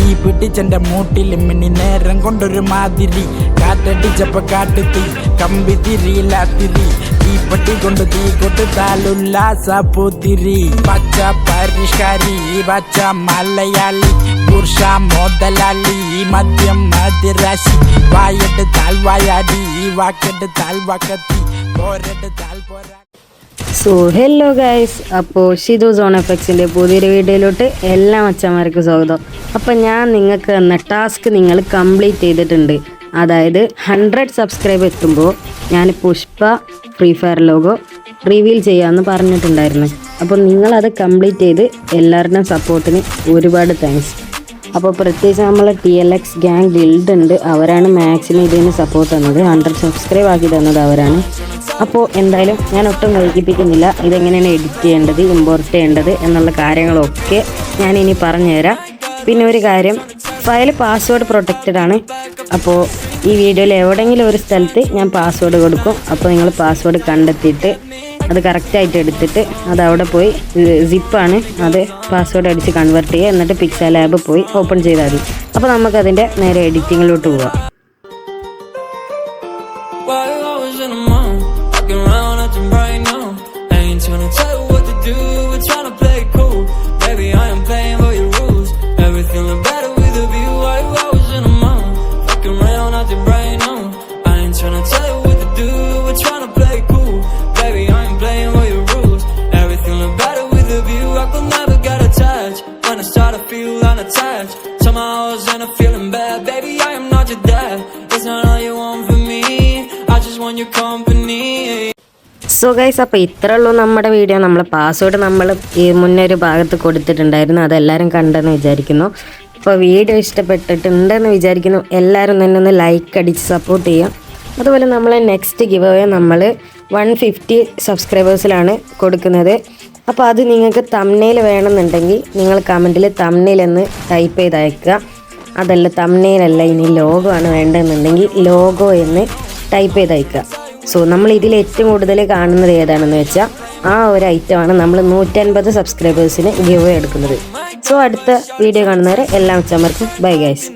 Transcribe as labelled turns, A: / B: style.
A: തീ പിടിച്ചെന്റെ മൂട്ടിൽ മിന്നി നേരം കൊണ്ടൊരു മാതിരി കാറ്റടിച്ചപ്പോ കാട്ടുതീ കമ്പി തിരിയില്ലാത്തിരി തീപ്പെട്ടി കൊണ്ട് തീ കൊടുത്താലുല്ലാസ പൂത്തിരി പച്ച പരിഷ്കാരി പച്ച മലയാളി പുരുഷ മുതലാളി മദ്യം മതിരാശി വായെടുത്താൽ വായാടി വാക്കെടുത്താൽ വാക്കത്തി പോരെടുത്താൽ പോരാ.
B: സോ ഹലോ ഗൈസ്, അപ്പോൾ ഷിതു സോൺ എഫക്സിൻ്റെ പുതിയൊരു വീഡിയോയിലോട്ട് എല്ലാ മച്ചന്മാർക്കും സ്വാഗതം. അപ്പം ഞാൻ നിങ്ങൾക്ക് തന്ന ടാസ്ക് നിങ്ങൾ കംപ്ലീറ്റ് ചെയ്തിട്ടുണ്ട്. അതായത് 100 സബ്സ്ക്രൈബ് എത്തുമ്പോൾ ഞാൻ Pushpa free fire logo reveal ചെയ്യാമെന്ന് പറഞ്ഞിട്ടുണ്ടായിരുന്നു. അപ്പോൾ നിങ്ങളത് കംപ്ലീറ്റ് ചെയ്ത് എല്ലാവരുടെയും സപ്പോർട്ടിന് ഒരുപാട് താങ്ക്സ്. അപ്പോൾ പ്രത്യേകിച്ച് നമ്മളെ TLX ഗ്യാങ് ഗിൽഡ് ഉണ്ട്, അവരാണ് മാക്സിമം ഇതിന് സപ്പോർട്ട് തന്നത്. 100 സബ്സ്ക്രൈബ് ആക്കി തന്നത് അവരാണ്. അപ്പോൾ എന്തായാലും ഞാൻ ഒട്ടും വൈകിപ്പിക്കുന്നില്ല. ഇതെങ്ങനെയാണ് എഡിറ്റ് ചെയ്യേണ്ടത്, ഇമ്പോർട്ട് ചെയ്യേണ്ടത് എന്നുള്ള കാര്യങ്ങളൊക്കെ ഞാനിനി പറഞ്ഞുതരാം. പിന്നെ ഒരു കാര്യം, ഫയൽ പാസ്വേഡ് പ്രൊട്ടക്റ്റഡ് ആണ്. അപ്പോൾ ഈ വീഡിയോയിൽ എവിടെയെങ്കിലും ഒരു സ്ഥലത്ത് ഞാൻ പാസ്വേഡ് കൊടുക്കും. അപ്പോൾ നിങ്ങൾ പാസ്വേഡ് കണ്ടെത്തിയിട്ട് അത് കറക്റ്റായിട്ട് എടുത്തിട്ട് അത് അവിടെ പോയി സിപ്പാണ്, അത് പാസ്വേഡ് അടിച്ച് കൺവേർട്ട് ചെയ്യുക. എന്നിട്ട് പിക്സൽ ലാബ് പോയി ഓപ്പൺ ചെയ്താൽ മതി. അപ്പോൾ നമുക്കതിൻ്റെ നേരെ എഡിറ്റിങ്ങിലോട്ട് പോവാം. സോ ഗൈസ്, അപ്പോൾ ഇത്രേ ഉള്ളൂ നമ്മുടെ വീഡിയോ. നമ്മൾ പാസ്വേഡ് നമ്മൾ ഈ മുന്നേ ഒരു ഭാഗത്ത് കൊടുത്തിട്ടുണ്ടായിരുന്നു, അതെല്ലാവരും കണ്ടെന്ന് വിചാരിക്കുന്നു. അപ്പോൾ വീഡിയോ ഇഷ്ടപ്പെട്ടിട്ടുണ്ടെന്ന് വിചാരിക്കുന്നു. എല്ലാവരും തന്നെ ഒന്ന് ലൈക്ക് അടിച്ച് സപ്പോർട്ട് ചെയ്യാം. അതുപോലെ നമ്മൾ നെക്സ്റ്റ് ഗിവ് അവേ നമ്മൾ 150 സബ്സ്ക്രൈബേഴ്സിലാണ് കൊടുക്കുന്നത്. അപ്പോൾ അത് നിങ്ങൾക്ക് തംബ്നെയിൽ വേണമെന്നുണ്ടെങ്കിൽ നിങ്ങൾ കമൻറ്റിൽ തംബ്നെയിൽ എന്ന് ടൈപ്പ് ചെയ്ത് അയക്കുക. അതല്ല തംബ്നെയിലല്ല, ഇനി ലോഗോ ആണ് വേണ്ടതെന്നുണ്ടെങ്കിൽ ലോഗോ എന്ന് ടൈപ്പ് ചെയ്ത് അയക്കുക. സോ നമ്മൾ ഇതിൽ ഏറ്റവും കൂടുതൽ കാണുന്നത് ഏതാണെന്ന് വെച്ചാൽ ആ ഒരു ഐറ്റമാണ് നമ്മൾ 150 സബ്സ്ക്രൈബേഴ്സിന് ഗിവ് അവേ എടുക്കുന്നത്. സോ അടുത്ത വീഡിയോ കാണുന്നവരെ എല്ലാ അച്ഛന്മാർക്കും ബൈ ഗൈസ്.